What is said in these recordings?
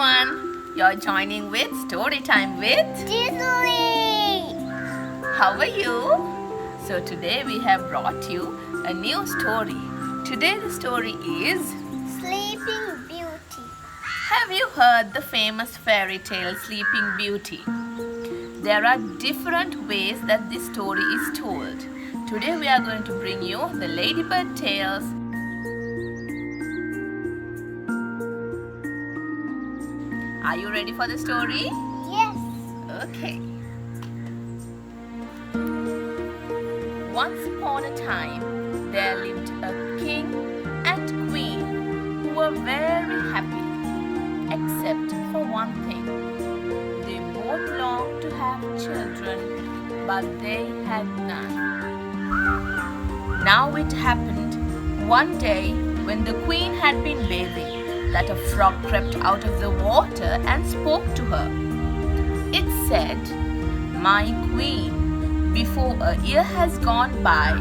everyone, you're joining with Story Time with Dizeli. How are you? So today we have brought you a new story. Today the story is Sleeping Beauty. Have you heard the famous fairy tale Sleeping Beauty? There are different ways that this story is told. Today we are going to bring you the Ladybird tales. Are you ready for the story? Yes. Okay. Once upon a time, there lived a king and queen who were very happy, except for one thing. They both longed to have children, but they had none. Now it happened one day when the queen had been bathing that a frog crept out of the water and spoke to her. It said, "My queen, before a year has gone by,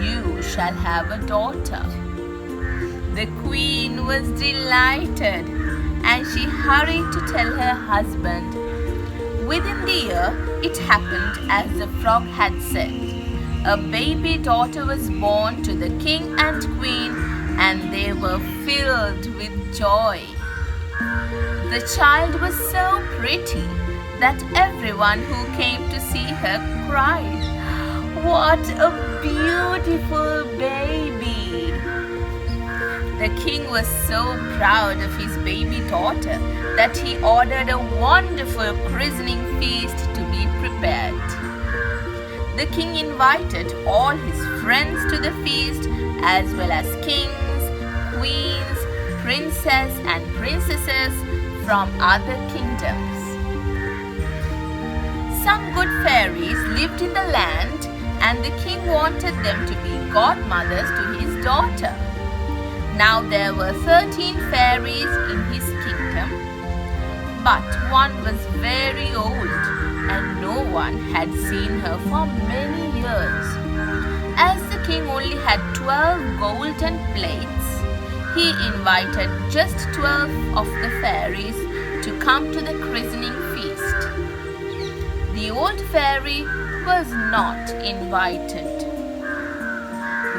you shall have a daughter." The queen was delighted and she hurried to tell her husband. Within the year, it happened as the frog had said. A baby daughter was born to the king and queen, and they were filled with joy. The child was so pretty that everyone who came to see her cried, "What a beautiful baby!" The king was so proud of his baby daughter that he ordered a wonderful christening feast to be prepared. The king invited all his friends to the feast, as well as kings, queens, princes and princesses from other kingdoms. Some good fairies lived in the land, and the king wanted them to be godmothers to his daughter. Now there were 13 fairies in his kingdom, but one was very old and no one had seen her for many years. As the king only had 12 golden plates, he invited just 12 of the fairies to come to the christening feast. The old fairy was not invited.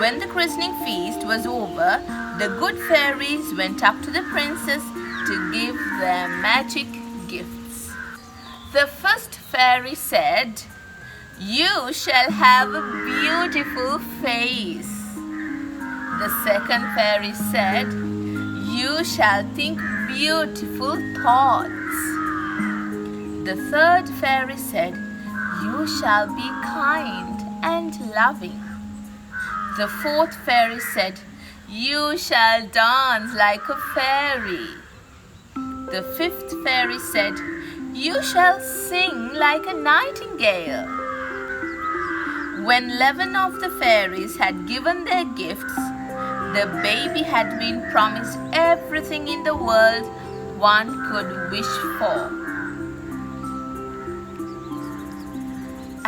When the christening feast was over, the good fairies went up to the princess to give their magic gifts. The first fairy said, "You shall have a beautiful face." The second fairy said, "You shall think beautiful thoughts." The third fairy said, "You shall be kind and loving." The fourth fairy said, "You shall dance like a fairy." The fifth fairy said, "You shall sing like a nightingale." When 11 of the fairies had given their gifts, the baby had been promised everything in the world one could wish for.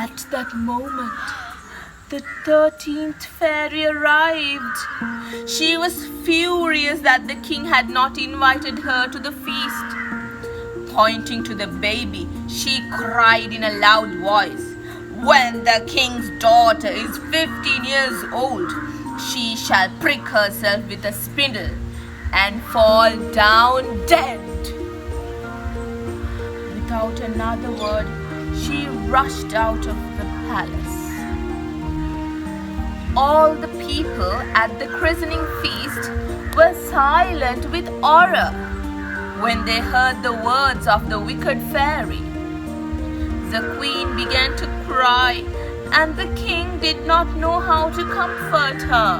At that moment, the 13th fairy arrived. She was furious that the king had not invited her to the feast. Pointing to the baby, she cried in a loud voice, "When the king's daughter is 15 years old, she shall prick herself with a spindle and fall down dead." Without another word, she rushed out of the palace. All the people at the christening feast were silent with horror when they heard the words of the wicked fairy. The queen began to cry, and the king did not know how to comfort her.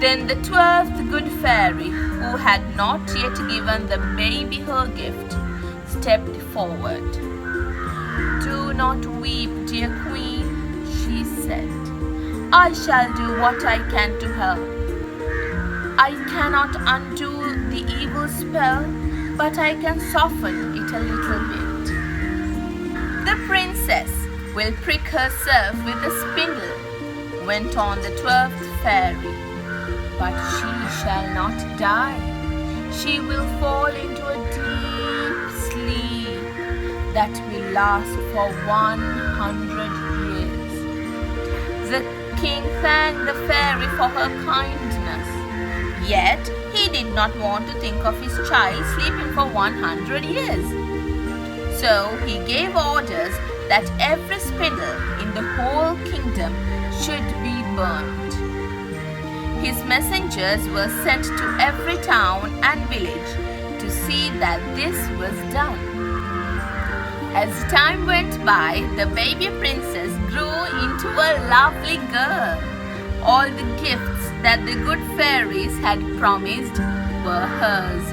Then the 12th good fairy, who had not yet given the baby her gift, stepped forward. "Do not weep, dear queen," she said. "I shall do what I can to help. I cannot undo the evil spell, but I can soften it a little bit. The princess will prick herself with a spindle," went on the 12th fairy, "but she shall not die. she will fall into a deep sleep that will last for 100 years. The king thanked the fairy for her kindness, yet he did not want to think of his child sleeping for 100 years. So he gave orders that every spindle in the whole kingdom should be burnt. His messengers were sent to every town and village to see that this was done. As time went by, the baby princess grew into a lovely girl. All the gifts that the good fairies had promised were hers.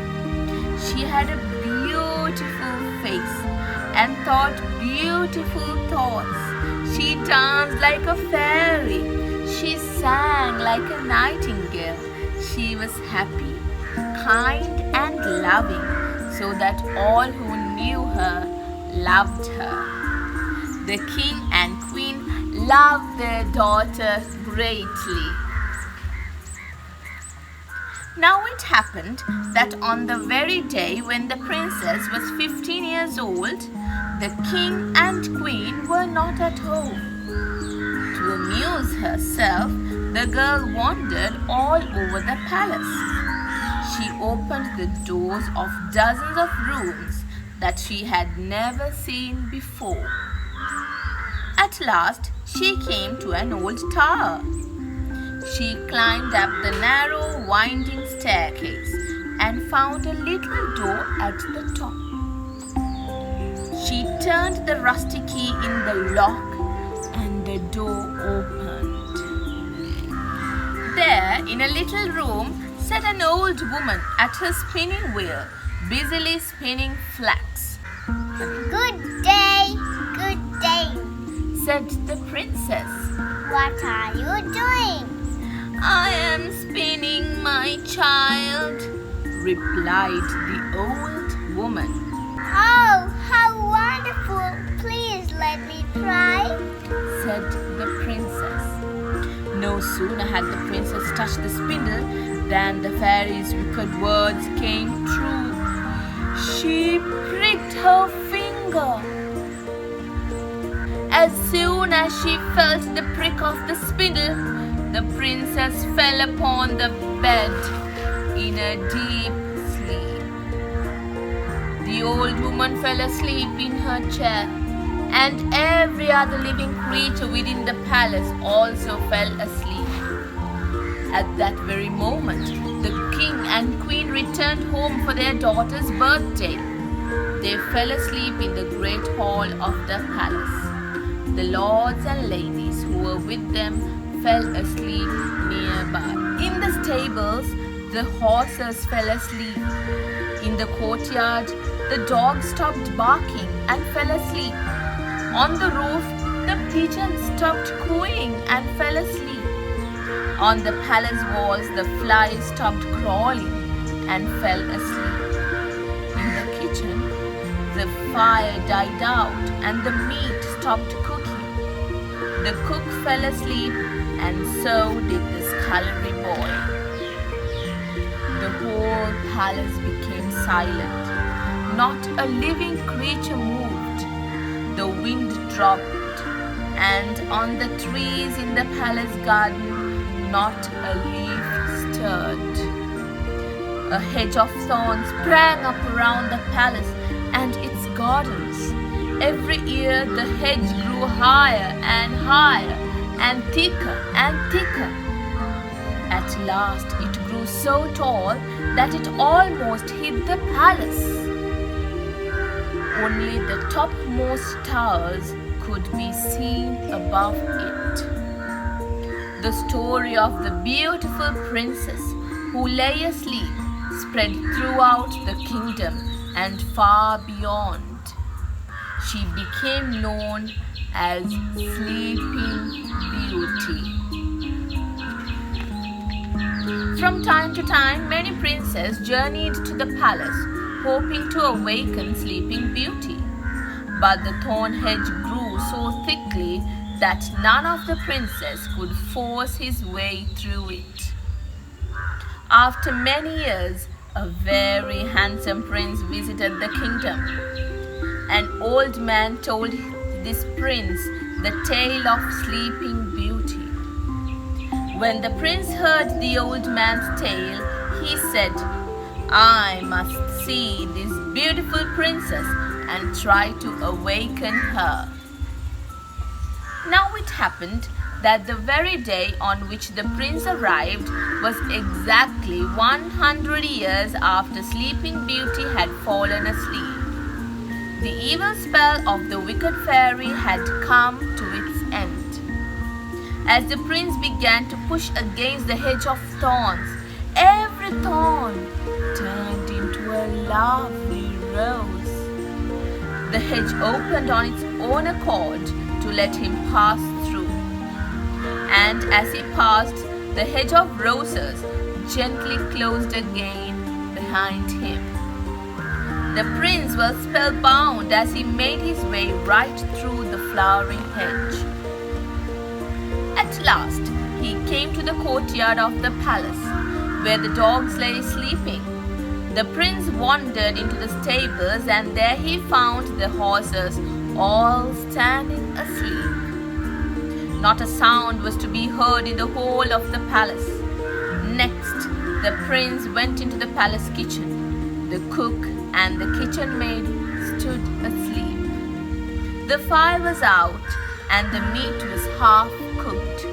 She had a beautiful face and thought beautiful thoughts. She danced like a fairy. She sang like a nightingale. She was happy, kind and loving, so that all who knew her loved her. The king and queen loved their daughter greatly. Now it happened that on the very day when the princess was 15 years old, the king and queen were not at home. To amuse herself, the girl wandered all over the palace. She opened the doors of dozens of rooms that she had never seen before. At last, she came to an old tower. She climbed up the narrow, winding staircase and found a little door at the top. She turned the rusty key in the lock and the door opened. There, in a little room, sat an old woman at her spinning wheel, busily spinning flax. Good day, said the princess. what are you doing? I am spinning, my child, replied the old woman. Oh, how wonderful! Please let me try, said the princess. No sooner had the princess touched the spindle than the fairy's wicked words came true. She pricked her finger. As soon as she felt the prick of the spindle, the princess fell upon the bed in a deep sleep. The old woman fell asleep in her chair, and every other living creature within the palace also fell asleep. At that very moment, the king and queen returned home for their daughter's birthday. They fell asleep in the great hall of the palace. The lords and ladies who were with them fell asleep nearby. In the stables, the horses fell asleep. In the courtyard, the dogs stopped barking and fell asleep. On the roof, the pigeons stopped cooing and fell asleep. On the palace walls, the flies stopped crawling and fell asleep. In the kitchen, the fire died out and the meat stopped cooking. The cook fell asleep, and so did the scullery boy. The whole palace became silent. Not a living creature moved. The wind dropped, and on the trees in the palace garden, not a leaf stirred. A hedge of thorns sprang up around the palace and its gardens. Every year the hedge grew higher and higher and thicker and thicker. At last it grew so tall that it almost hid the palace. Only the topmost towers could be seen above it. The story of the beautiful princess who lay asleep spread throughout the kingdom and far beyond. She became known as Sleeping Beauty. From time to time, many princes journeyed to the palace, hoping to awaken Sleeping Beauty. But the thorn hedge grew so thickly that none of the princes could force his way through it. After many years, a very handsome prince visited the kingdom. An old man told this prince the tale of Sleeping Beauty. When the prince heard the old man's tale, he said, "I must see this beautiful princess and try to awaken her." Now it happened that the very day on which the prince arrived was exactly 100 years after Sleeping Beauty had fallen asleep. The evil spell of the wicked fairy had come to its end. As the prince began to push against the hedge of thorns, every thorn turned into a lovely rose. The hedge opened on its own accord to let him pass through. And as he passed, the hedge of roses gently closed again behind him. The prince was spellbound as he made his way right through the flowering hedge. At last, he came to the courtyard of the palace, where the dogs lay sleeping. The prince wandered into the stables, and there he found the horses all standing asleep. Not a sound was to be heard in the whole of the palace. Next, the prince went into the palace kitchen. The cook and the kitchen maid stood asleep. The fire was out and the meat was half cooked.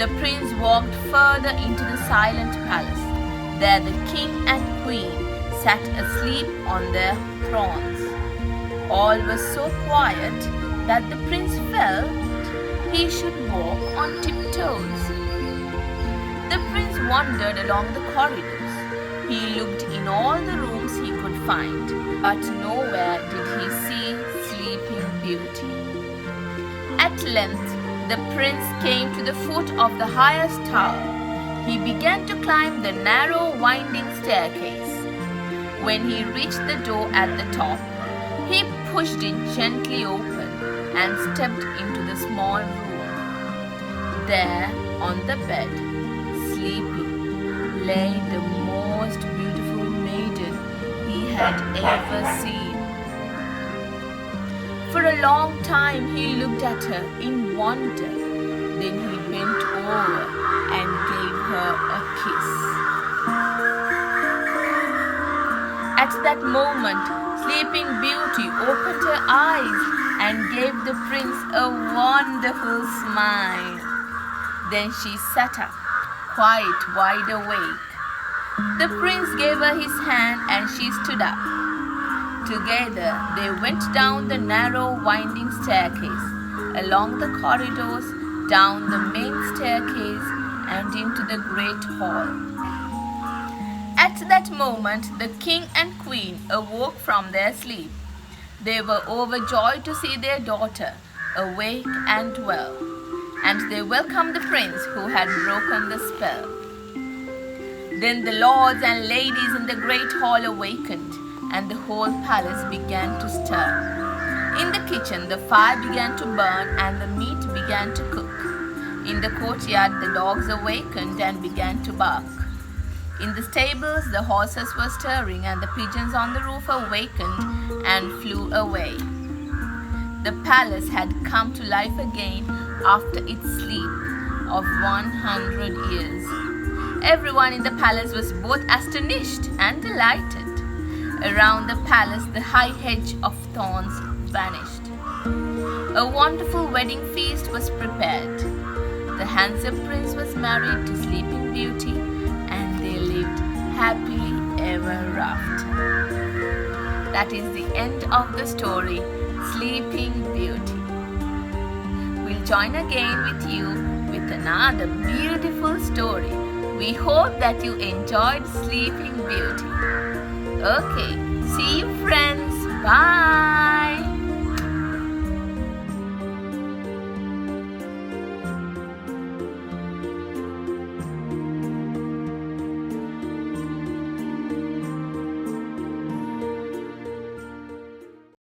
The prince walked further into the silent palace. There the king and queen sat asleep on their thrones. All was so quiet that the prince felt he should walk on tiptoes. The prince wandered along the corridors. He looked in all the rooms he could find, but nowhere did he see Sleeping Beauty. At length, the prince came to the foot of the highest tower. He began to climb the narrow, winding staircase. When he reached the door at the top, he pushed it gently open and stepped into the small room. There, on the bed, sleeping, lay the most beautiful maiden he had ever seen. For a long time he looked at her in wonder. Then he bent over and gave her a kiss. At that moment, Sleeping Beauty opened her eyes and gave the prince a wonderful smile. Then she sat up, quite wide awake. The prince gave her his hand and she stood up. Together they went down the narrow winding staircase, along the corridors, down the main staircase and into the great hall. At that moment the king and queen awoke from their sleep. They were overjoyed to see their daughter awake and well, and they welcomed the prince who had broken the spell. Then the lords and ladies in the great hall awakened, and the whole palace began to stir. In the kitchen the fire began to burn and the meat began to cook. In the courtyard the dogs awakened and began to bark. In the stables the horses were stirring and the pigeons on the roof awakened and flew away. The palace had come to life again after its sleep of 100 years. Everyone in the palace was both astonished and delighted. Around the palace the high hedge of thorns vanished. A wonderful wedding feast was prepared. The handsome prince was married to Sleeping Beauty, and they lived happily ever after. That is the end of the story, Sleeping Beauty. We'll join again with you with another beautiful story. We hope that you enjoyed Sleeping Beauty. Okay, see you friends. Bye.